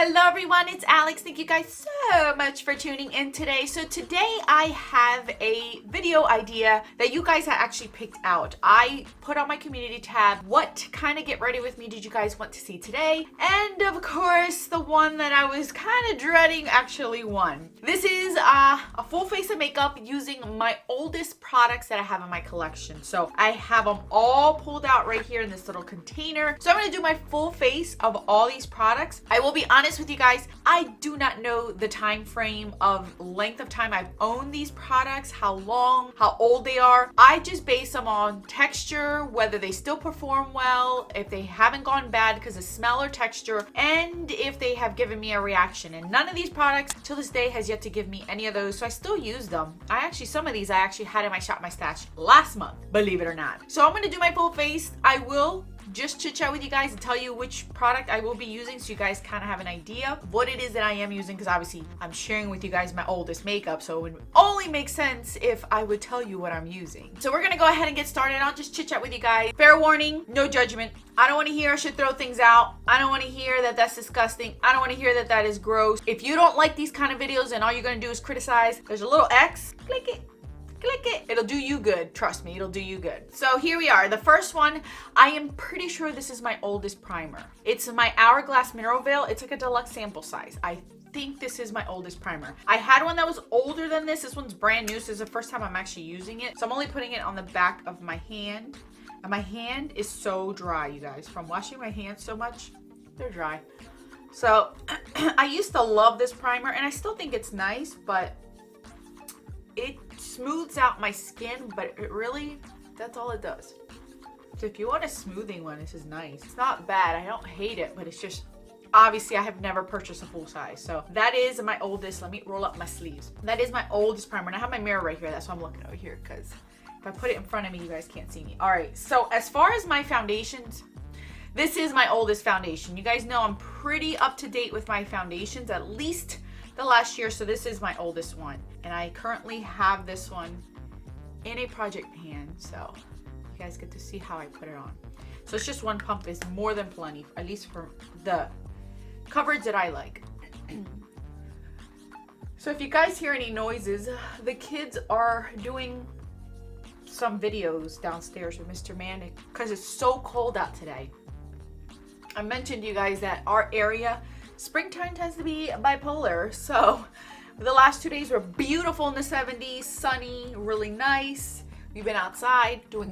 Hello everyone, it's Alex. Thank you guys so much for tuning in today. So today I have a video idea that you guys have actually picked out. I put on my community tab, what kind of get ready with me did you guys want to see today? And of course, the one that I was kind of dreading actually won. This is a full face of makeup using my oldest products that I have in my collection. So I have them all pulled out right here in this little container. So I'm going to do my full face of all these products. I will be honest with you guys, I do not know the time frame of length of time I've owned these products, how long, how old they are. I just base them on texture, whether they still perform well, if they haven't gone bad because of smell or texture, and if they have given me a reaction. And none of these products till this day has yet to give me any of those, so I still use them. Some of these I actually had in my Shop My Stash last month, believe it or not. So I'm going to do my full face. I will just chit chat with you guys and tell you which product I will be using so you guys kind of have an idea of what it is that I am using, because obviously I'm sharing with you guys my oldest makeup, so it would only make sense if I would tell you what I'm using. So we're gonna go ahead and get started. I'll just chit chat with you guys. Fair warning, no judgment. I don't want to hear I should throw things out. I don't want to hear that that's disgusting. I don't want to hear that that is gross. If you don't like these kind of videos and all you're gonna do is criticize, there's a little X, click it. Click it. It'll do you good. Trust me, it'll do you good. So here we are. The first one, I am pretty sure this is my oldest primer. It's my Hourglass Mineral Veil. It's like a deluxe sample size. I think this is my oldest primer. I had one that was older than this. This one's brand new, so this is the first time I'm actually using it. So I'm only putting it on the back of my hand. And my hand is so dry, you guys. From washing my hands so much, they're dry. So I used to love this primer, and I still think it's nice, but it smooths out my skin, but it really, that's all it does. So if you want a smoothing one, this is nice. It's not bad. I don't hate it, but it's just, obviously I have never purchased a full size. So that is my oldest. Let me roll up my sleeves. That is my oldest primer. And I have my mirror right here. That's why I'm looking over here, because if I put it in front of me, you guys can't see me. All right. So as far as my foundations, this is my oldest foundation. You guys know I'm pretty up to date with my foundations, at least the last year. So this is my oldest one, and I currently have this one in a project pan, so you guys get to see how I put it on. So it's just one pump is more than plenty, at least for the coverage that I like. So if you guys hear any noises, the kids are doing some videos downstairs with Mr. Manic because it's so cold out today. I mentioned to you guys that our area, springtime tends to be bipolar, so the last 2 days were beautiful in the 70s, sunny, really nice. We've been outside doing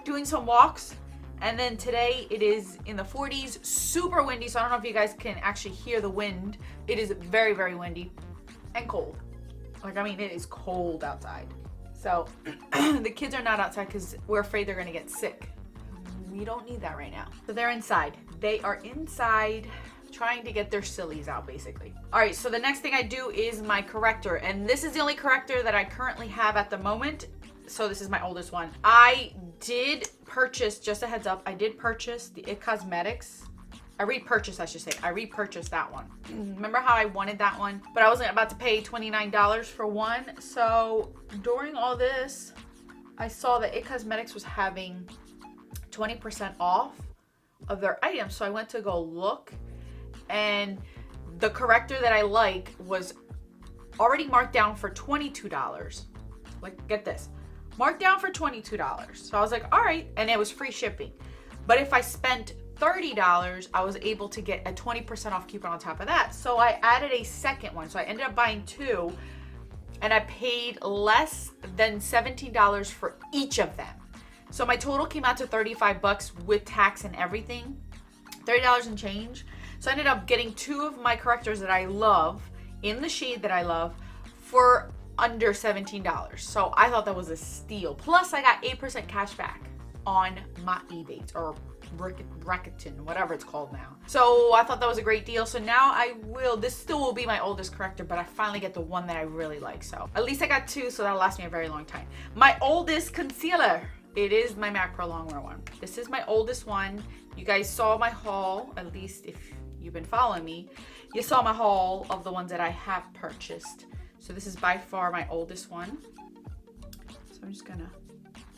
doing some walks, and then today it is in the 40s, super windy, so I don't know if you guys can actually hear the wind. It is very, very windy and cold. Like, I mean, it is cold outside. So the kids are not outside because we're afraid they're gonna get sick. We don't need that right now. So they're inside. They are inside trying to get their sillies out, basically. All right, so the next thing I do is my corrector. And this is the only corrector that I currently have at the moment. So this is my oldest one. I did purchase, just a heads up, I did purchase the IT Cosmetics. I repurchased that one. Remember how I wanted that one? But I wasn't about to pay $29 for one. So during all this, I saw that IT Cosmetics was having 20% off of their items. So I went to go look, and the corrector that I like was already marked down for $22. Like, get this, marked down for $22. So I was like, all right, and it was free shipping. But if I spent $30, I was able to get a 20% off coupon on top of that. So I added a second one. So I ended up buying two, and I paid less than $17 for each of them. So my total came out to $35 with tax and everything, $30 and change. So I ended up getting two of my correctors that I love in the shade that I love for under $17. So I thought that was a steal. Plus I got 8% cash back on my Ebates, or Rakuten, whatever it's called now. So I thought that was a great deal. So now this still will be my oldest corrector, but I finally get the one that I really like. So at least I got two, so that'll last me a very long time. My oldest concealer. It is my MAC Pro Longwear one. This is my oldest one. You guys saw my haul, at least if you've been following me, you saw my haul of the ones that I have purchased. So this is by far my oldest one. So I'm just gonna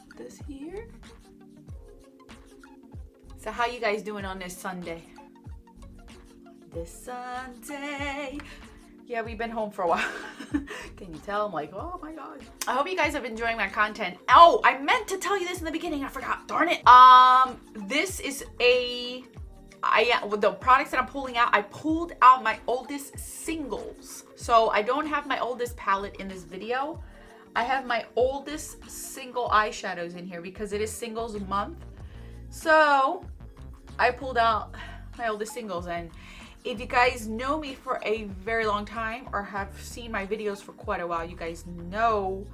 put this here. So how you guys doing on this Sunday? this Sunday. Yeah, we've been home for a while. Can you tell? I'm like, oh my God. I hope you guys have been enjoying my content. Oh, I meant to tell you this in the beginning. I forgot. Darn it. This is with the products that I'm pulling out, I pulled out my oldest singles. So I don't have my oldest palette in this video. I have my oldest single eyeshadows in here because it is singles month. So I pulled out my oldest singles, and if you guys know me for a very long time or have seen my videos for quite a while, you guys know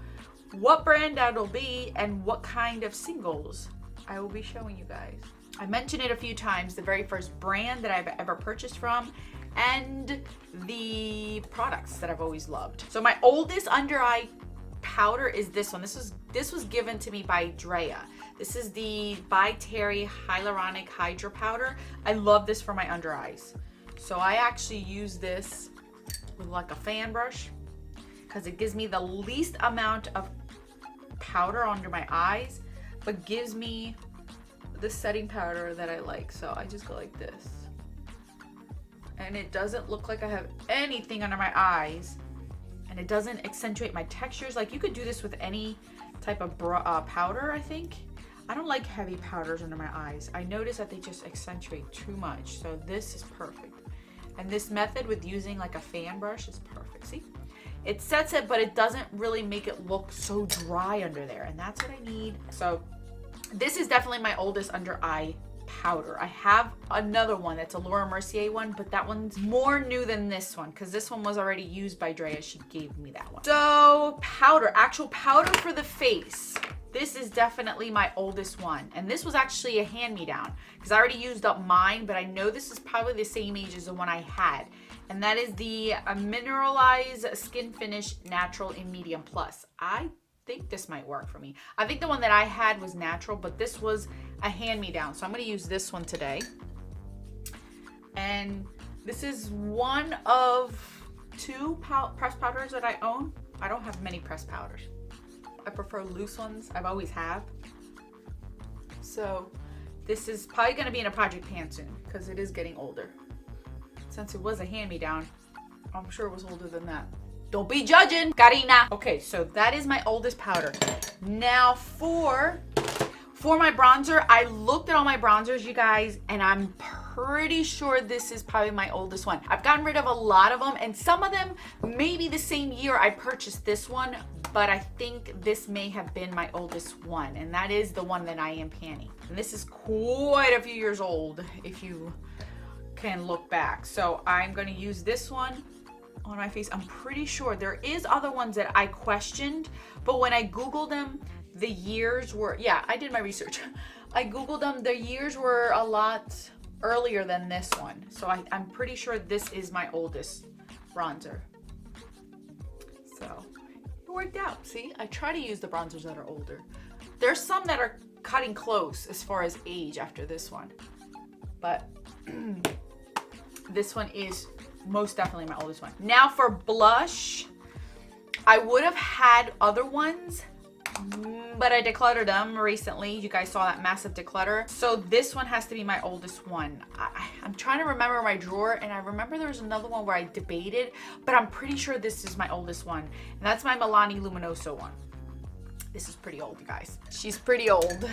what brand that'll be and what kind of singles I will be showing you guys. I mentioned it a few times, the very first brand that I've ever purchased from and the products that I've always loved. So my oldest under eye powder is this one. This was given to me by Drea. This is the by Terry Hyaluronic Hydra Powder. I love this for my under eyes. So I actually use this with like a fan brush because it gives me the least amount of powder under my eyes, but gives me the setting powder that I like. So I just go like this. And it doesn't look like I have anything under my eyes. And it doesn't accentuate my textures. Like you could do this with any type of powder, I think. I don't like heavy powders under my eyes. I notice that they just accentuate too much. So this is perfect. And this method with using like a fan brush is perfect. See? It sets it, but it doesn't really make it look so dry under there. And that's what I need. So this is definitely my oldest under eye powder. I have another one that's a Laura Mercier one, but that one's more new than this one because this one was already used by Drea. She gave me that one. So powder, actual powder for the face. This is definitely my oldest one. And this was actually a hand-me-down because I already used up mine, but I know this is probably the same age as the one I had. And that is the Mineralized Skin Finish Natural in Medium Plus. I think this might work for me. I think the one that I had was natural, but this was a hand-me-down. So I'm gonna use this one today. And this is one of two pressed powders that I own. I don't have many pressed powders. I prefer loose ones. I've always have. So this is probably gonna be in a project pan soon because it is getting older. Since it was a hand-me-down, I'm sure it was older than that. Don't be judging, Karina. Okay, so that is my oldest powder. Now for my bronzer, I looked at all my bronzers, you guys, and I'm pretty sure this is probably my oldest one. I've gotten rid of a lot of them, and some of them maybe the same year I purchased this one, but I think this may have been my oldest one, and that is the one that I am panning. And this is quite a few years old if you can look back. So I'm gonna use this one on my face. I'm pretty sure there is other ones that I questioned, but when I Googled them, the years were, yeah, I did my research. I Googled them, the years were a lot earlier than this one. So I'm pretty sure this is my oldest bronzer. So it worked out. See, I try to use the bronzers that are older. There's some that are cutting close as far as age after this one, but this one is most definitely my oldest one. Now for blush, I would have had other ones, but I decluttered them recently. You guys saw that massive declutter. So this one has to be my oldest one. I'm trying to remember my drawer, and I remember there was another one where I debated, but I'm pretty sure this is my oldest one. And that's my Milani Luminoso one. This is pretty old, you guys. She's pretty old,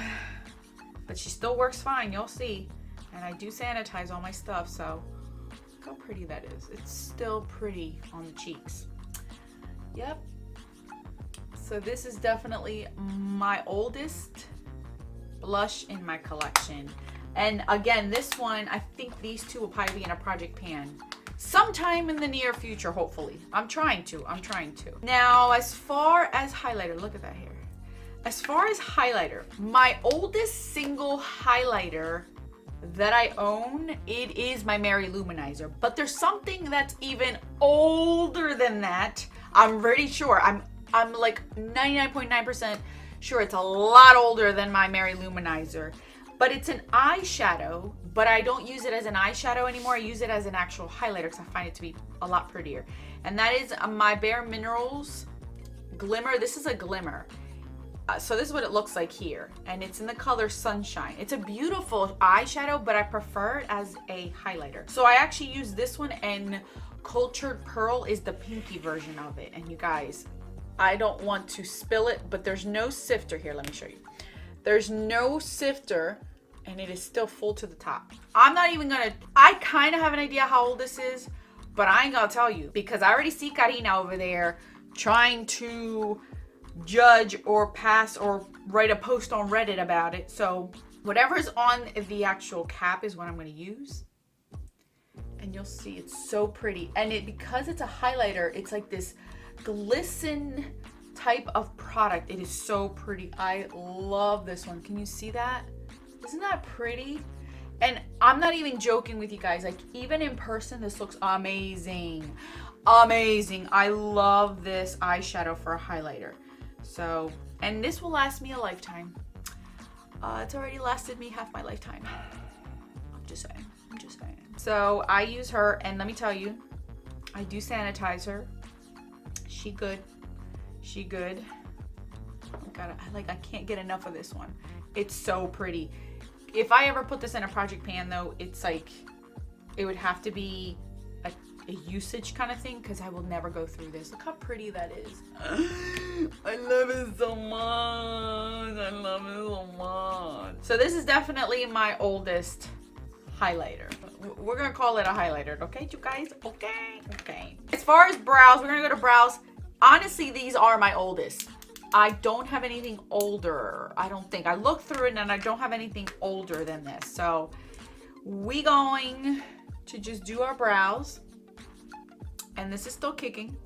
but she still works fine, you'll see. And I do sanitize all my stuff, so look how pretty that is. It's still pretty on the cheeks. Yep. So this is definitely my oldest blush in my collection. And again, this one, I think these two will probably be in a project pan sometime in the near future, hopefully. I'm trying to. Now, as far as highlighter, look at that hair. As far as highlighter, my oldest single highlighter that I own, it is my Mary Luminizer. But there's something that's even older than that. I'm pretty sure. I'm like 99.9% sure it's a lot older than my Mary Luminizer. But it's an eyeshadow, but I don't use it as an eyeshadow anymore. I use it as an actual highlighter because I find it to be a lot prettier. And that is my Bare Minerals Glimmer. This is a glimmer. So this is what it looks like here, and it's in the color Sunshine. It's a beautiful eyeshadow, but I prefer it as a highlighter. So I actually use this one, and Cultured Pearl is the pinky version of it. And you guys, I don't want to spill it, but there's no sifter here. Let me show you. There's no sifter, and it is still full to the top. I'm not even gonna, I kind of have an idea how old this is, but I ain't gonna tell you, because I already see Karina over there trying to judge or pass or write a post on Reddit about it. So whatever's on the actual cap is what I'm going to use, and you'll see it's so pretty. And it, because it's a highlighter, it's like this glisten type of product. It is so pretty. I love this one. Can you see that? Isn't that pretty? And I'm not even joking with you guys, like even in person this looks amazing. Amazing. I love this eyeshadow for a highlighter. So, and this will last me a lifetime. It's already lasted me half my lifetime. I'm just saying. So I use her, and let me tell you, I do sanitize her. She good. I can't get enough of this one. It's so pretty. If I ever put this in a project pan though, it's like, it would have to be a usage kind of thing, because I will never go through this. Look how pretty that is. I love it so much. So this is definitely my oldest highlighter. We're gonna call it a highlighter, okay, you guys? Okay. As far as brows, we're gonna go to brows. Honestly, these are my oldest. I don't have anything older. I don't think. I looked through it and I don't have anything older than this. So we going to just do our brows. And this is still kicking.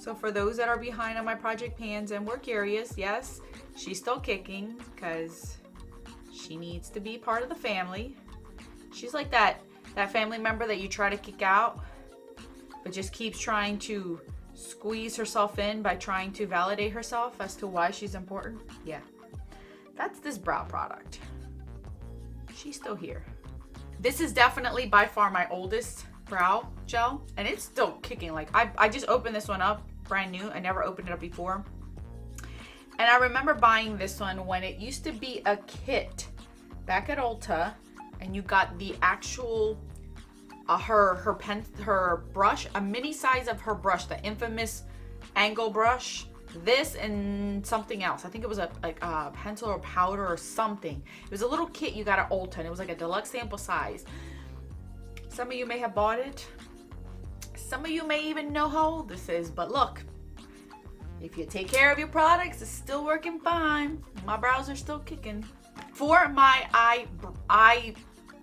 So for those that are behind on my project pans and were curious, yes, she's still kicking because she needs to be part of the family. She's like that family member that you try to kick out, but just keeps trying to squeeze herself in by trying to validate herself as to why she's important. Yeah, that's this brow product. She's still here. This is definitely by far my oldest brow gel, and it's still kicking. Like I just opened this one up brand new. I never opened it up before, and I remember buying this one when it used to be a kit back at Ulta, and you got the actual her brush, a mini size of her brush, the infamous angle brush, this and something else. I think it was a pencil or powder or something. It was a little kit you got at Ulta, and it was like a deluxe sample size. Some of you may have bought it. Some of you may even know how old this is, but look, if you take care of your products, it's still working fine. My brows are still kicking. For my eye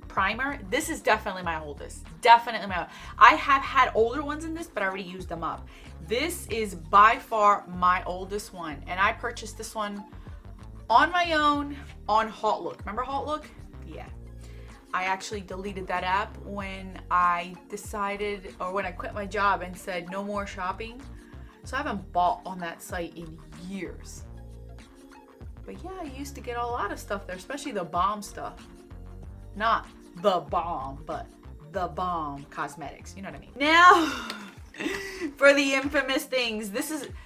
primer, this is definitely my oldest. Definitely my oldest. I have had older ones in this, but I already used them up. This is by far my oldest one, and I purchased this one on my own on Hot Look. Remember Hot Look? Yeah. I actually deleted that app when I decided, or when I quit my job and said no more shopping. So I haven't bought on that site in years. But yeah, I used to get a lot of stuff there, especially the bomb stuff. Not the bomb, but the bomb cosmetics. You know what I mean? Now, for the infamous things.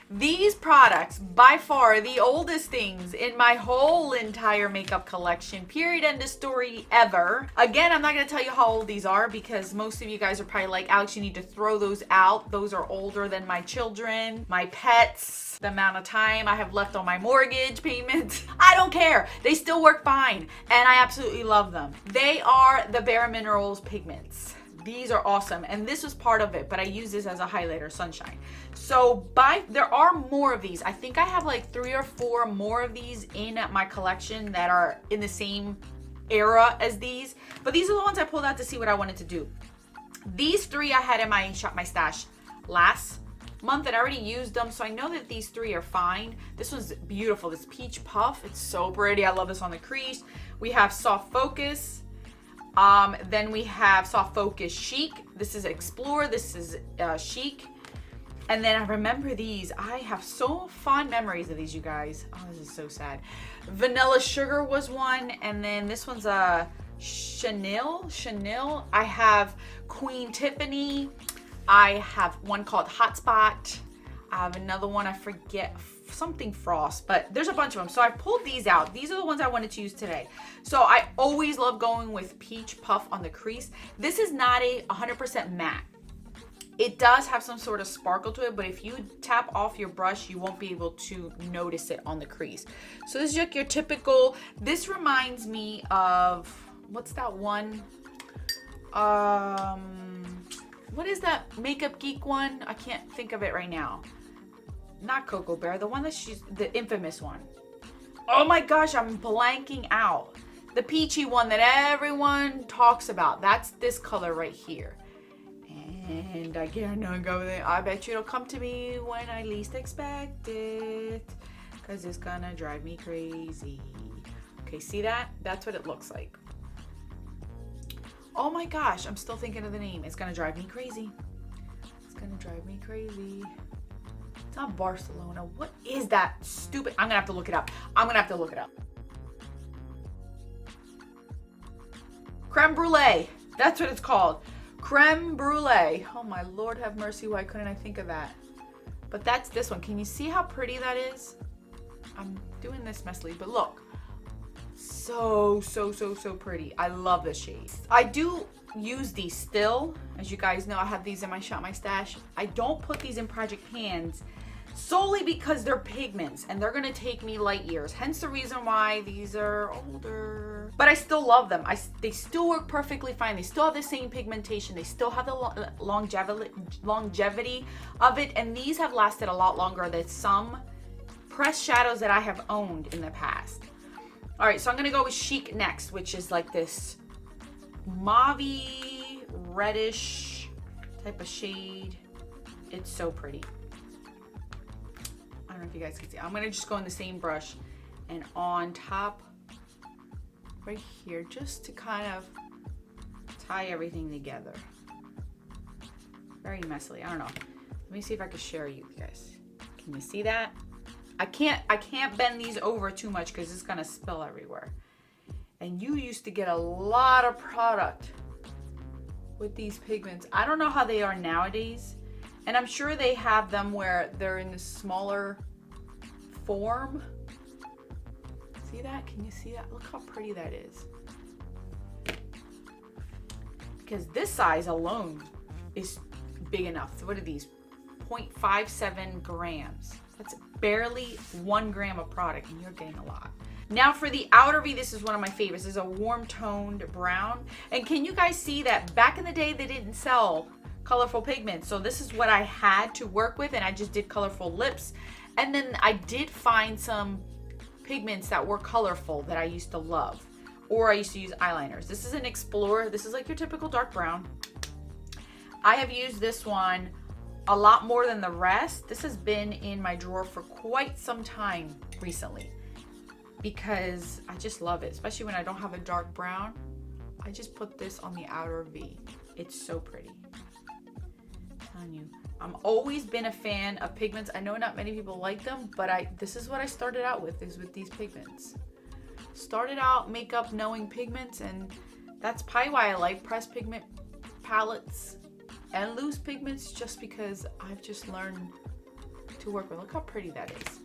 These products, by far the oldest things in my whole entire makeup collection, period, end of story, ever. Again, I'm not going to tell you how old these are, because most of you guys are probably like, Alex, you need to throw those out. Those are older than my children, my pets, the amount of time I have left on my mortgage payments. I don't care. They still work fine, and I absolutely love them. They are the Bare Minerals pigments. These are awesome, and this was part of it, but I use this as a highlighter, Sunshine. So there are more of these. I think I have like 3 or 4 more of these in my collection that are in the same era as these, but these are the ones I pulled out to see what I wanted to do. These 3 I had in my stash last month, and I already used them, so I know that these 3 are fine. This one's beautiful, this Peach Puff. It's so pretty. I love this on the crease. We have Soft Focus. Then we have Soft Focus Chic. This is Explore. This is Chic. And then I remember these. I have so fond memories of these, you guys. Oh, this is so sad. Vanilla Sugar was one. And then this one's a Chanel. I have Queen Tiffany. I have one called Hotspot. I have another one, I forget something frost, but there's a bunch of them. So I pulled these out. These are the ones I wanted to use today. So I always love going with peach puff on the crease. This is not a 100% matte. It does have some sort of sparkle to it, but if you tap off your brush, you won't be able to notice it on the crease. So this is like your typical, this reminds me of, what's that one? What is that Makeup Geek one? I can't think of it right now. Not Cocoa Bear, the one that she's, the infamous one. Oh my gosh, I'm blanking out. The peachy one that everyone talks about. That's this color right here. And I cannot go there. I bet you it'll come to me when I least expect it, because it's gonna drive me crazy. Okay, see that? That's what it looks like. Oh my gosh, I'm still thinking of the name. It's gonna drive me crazy. It's gonna drive me crazy. It's not Barcelona. What is that stupid? I'm gonna have to look it up. I'm gonna have to look it up. Creme Brulee. That's what it's called. Creme Brulee. Oh my Lord have mercy, why couldn't I think of that? But that's this one. Can you see how pretty that is? I'm doing this messily, but look. So pretty. I love this shade. I do use these still. As you guys know, I have these in my Shop My Stash. I don't put these in project pans solely because they're pigments and they're gonna take me light years. Hence the reason why these are older. But I still love them. They still work perfectly fine. They still have the same pigmentation. They still have the longevity of it. And these have lasted a lot longer than some pressed shadows that I have owned in the past. All right, so I'm gonna go with Chic next, which is like this mauve-y, reddish type of shade. It's so pretty. I don't know if you guys can see. I'm gonna just go in the same brush and on top right here, just to kind of tie everything together. Very messily, I don't know. Let me see if I can share you guys. Can you see that? I can't bend these over too much because it's gonna spill everywhere. And you used to get a lot of product with these pigments. I don't know how they are nowadays. And I'm sure they have them where they're in a smaller form. See that? Can you see that? Look how pretty that is. Because this size alone is big enough. What are these? 0.57 grams. That's barely 1 gram of product, and you're getting a lot. Now for the outer V, this is one of my favorites. This is a warm toned brown. And can you guys see that back in the day they didn't sell colorful pigments? So this is what I had to work with, and I just did colorful lips. And then I did find some pigments that were colorful that I used to love, or I used to use eyeliners. This is an Explorer. This is like your typical dark brown. I have used this one a lot more than the rest. This has been in my drawer for quite some time recently because I just love it, especially when I don't have a dark brown. I just put this on the outer V. It's so pretty. I'm telling you, I've always been a fan of pigments. I know not many people like them, but this is what I started out with, is with these pigments. Started out makeup knowing pigments, and that's probably why I like pressed pigment palettes and loose pigments, just because I've just learned to work with. Look how pretty that is.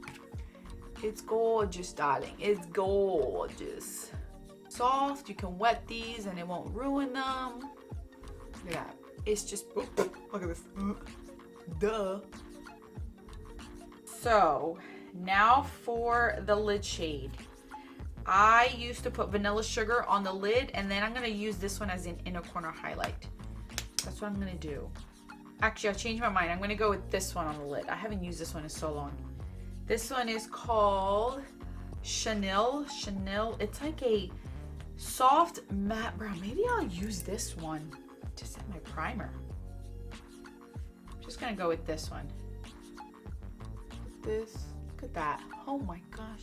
It's gorgeous, darling. It's gorgeous. Soft, you can wet these and it won't ruin them. Look at that. It's just, look at this. Duh. So now for the lid shade. I used to put vanilla sugar on the lid, and then I'm gonna use this one as an inner corner highlight. That's what I'm gonna do. Actually, I'll change my mind. I'm gonna go with this one on the lid. I haven't used this one in so long. This one is called Chanel. It's like a soft matte brown. Maybe I'll use this one to set my primer. I'm just gonna go with this one. Look at that. Oh my gosh.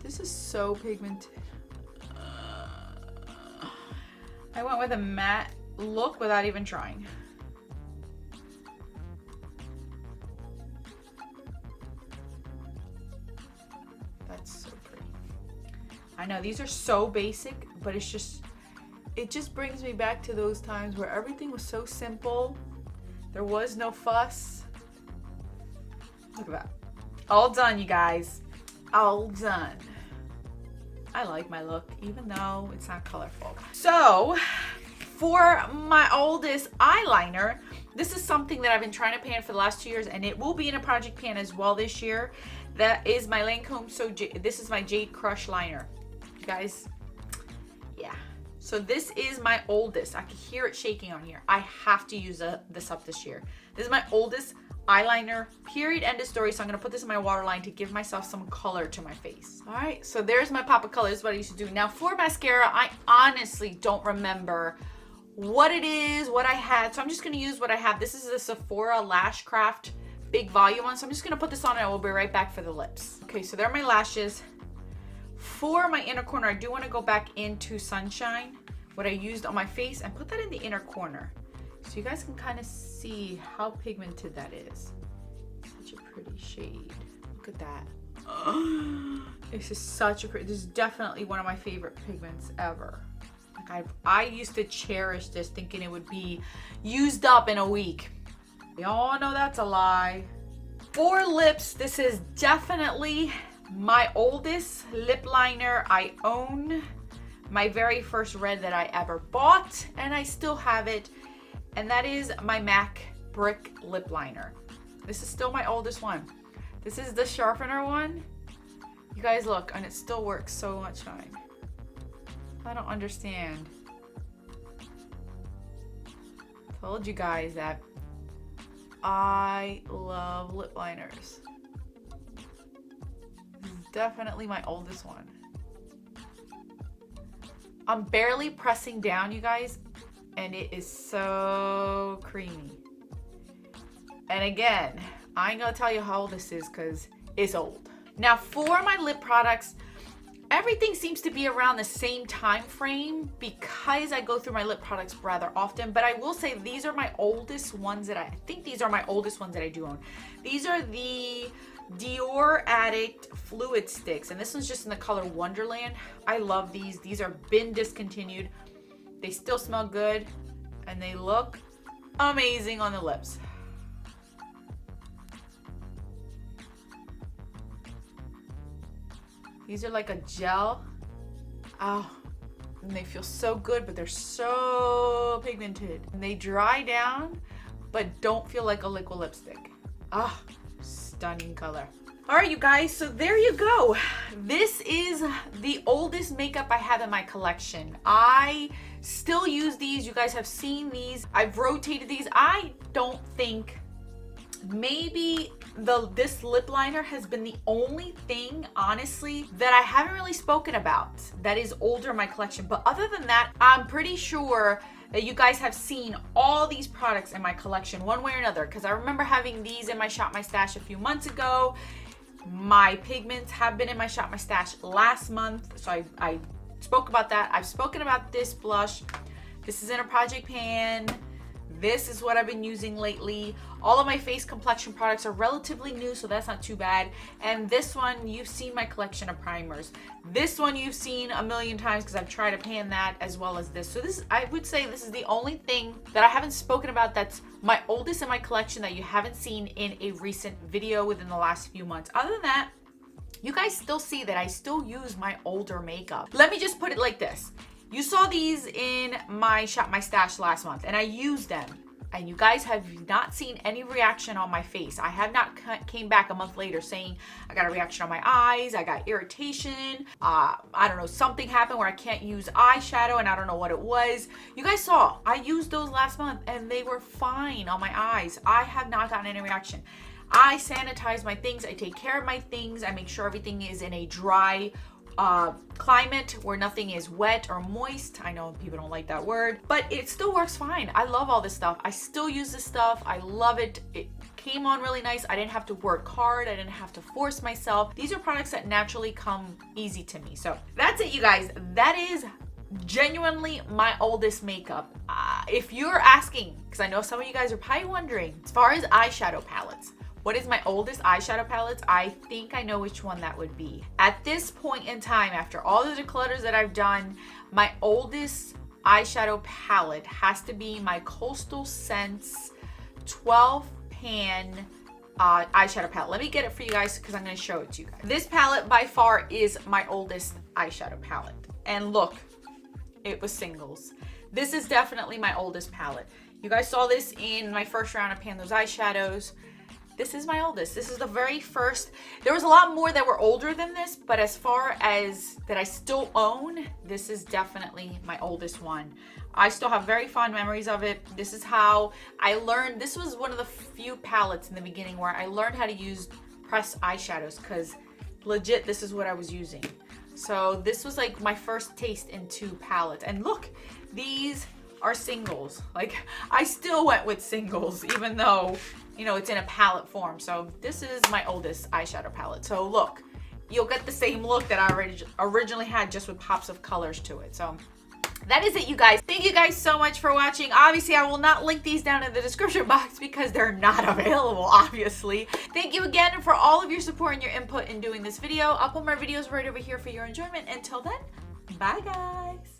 This is so pigmented. I went with a matte look without even trying. That's so pretty. I know these are so basic, but it just brings me back to those times where everything was so simple. There was no fuss. Look at that. All done, you guys. All done. I like my look, even though it's not colorful. So, for my oldest eyeliner, this is something that I've been trying to pan for the last 2 years, and it will be in a project pan as well this year. That is my Lancome. So this is my Jade Crush liner. You guys, yeah. So this is my oldest. I can hear it shaking on here. I have to use this up this year. This is my oldest eyeliner, period, end of story. So I'm gonna put this in my waterline to give myself some color to my face. All right, so there's my pop of color. This is what I used to do. Now for mascara, I honestly don't remember what it is, what I had. So I'm just gonna use what I have. This is the Sephora Lash Craft Big Volume one. So I'm just gonna put this on and I will be right back for the lips. Okay, so there are my lashes. For my inner corner, I do want to go back into Sunshine, what I used on my face, and put that in the inner corner. So you guys can kind of see how pigmented that is. Such a pretty shade. Look at that. This is such a pretty, this is definitely one of my favorite pigments ever. Like I used to cherish this, thinking it would be used up in a week. We all know that's a lie. For lips, this is definitely my oldest lip liner I own. My very first red that I ever bought, and I still have it. And that is my MAC Brick Lip Liner. This is still my oldest one. This is the sharpener one. You guys look, and it still works so much fine. I don't understand. Told you guys that I love lip liners. This is definitely my oldest one. I'm barely pressing down, you guys, and it is so creamy. And again, I ain't gonna tell you how old this is because it's old. Now for my lip products, everything seems to be around the same time frame because I go through my lip products rather often. But I will say these are my oldest ones that I think these are my oldest ones that I do own. These are the Dior Addict Fluid Sticks, and this one's just in the color Wonderland. I love these. These are been discontinued. They still smell good, and they look amazing on the lips. These are like a gel. Oh, and they feel so good, but they're so pigmented. And they dry down, but don't feel like a liquid lipstick. Ah, stunning color. All right, you guys, so there you go. This is the oldest makeup I have in my collection. I still use these. You guys have seen these. I've rotated these. I don't think, maybe this lip liner has been the only thing, honestly, that I haven't really spoken about that is older in my collection. But other than that, I'm pretty sure that you guys have seen all these products in my collection one way or another, because I remember having these in my Shop My Stash a few months ago. My pigments have been in my Shop My Stash last month, so I spoke about that. I've spoken about this blush. This is in a project pan. This is what I've been using lately. All of my face complexion products are relatively new, so that's not too bad. And this one, you've seen my collection of primers. This one you've seen a million times because I've tried to pan that, as well as this. So this, I would say this is the only thing that I haven't spoken about that's my oldest in my collection that you haven't seen in a recent video within the last few months. Other than that, you guys still see that I still use my older makeup. Let me just put it like this. You saw these in my Shop My Stash last month, and I used them. And you guys have not seen any reaction on my face. I have not came back a month later saying I got a reaction on my eyes, I got irritation, I don't know, something happened where I can't use eyeshadow and I don't know what it was. You guys saw, I used those last month and they were fine on my eyes. I have not gotten any reaction. I sanitize my things, I take care of my things, I make sure everything is in a dry climate where nothing is wet or moist. I know people don't like that word, but it still works fine. I love all this stuff. I still use this stuff. I love it. It came on really nice. I didn't have to work hard. I didn't have to force myself. These are products that naturally come easy to me. So that's it, you guys. That is genuinely my oldest makeup. If you're asking, because I know some of you guys are probably wondering, as far as eyeshadow palettes, what is my oldest eyeshadow palettes? I think I know which one that would be. At this point in time, after all the declutters that I've done, my oldest eyeshadow palette has to be my Coastal Scents 12 pan eyeshadow palette. Let me get it for you guys because I'm going to show it to you guys. This palette by far is my oldest eyeshadow palette. And look, it was singles. This is definitely my oldest palette. You guys saw this in my first round of Pan those eyeshadows. This is my oldest. This is the very first. There was a lot more that were older than this, but as far as that I still own, this is definitely my oldest one. I still have very fond memories of it. This is how I learned. This was one of the few palettes in the beginning where I learned how to use pressed eyeshadows, because legit, this is what I was using. So this was like my first taste into palettes. And look, these are singles. Like, I still went with singles, even though, you know, it's in a palette form. So this is my oldest eyeshadow palette. So look, you'll get the same look that I originally had, just with pops of colors to it. So that is it, you guys. Thank you guys so much for watching. Obviously, I will not link these down in the description box because they're not available, obviously. Thank you again for all of your support and your input in doing this video. I'll put my videos right over here for your enjoyment. Until then, bye guys.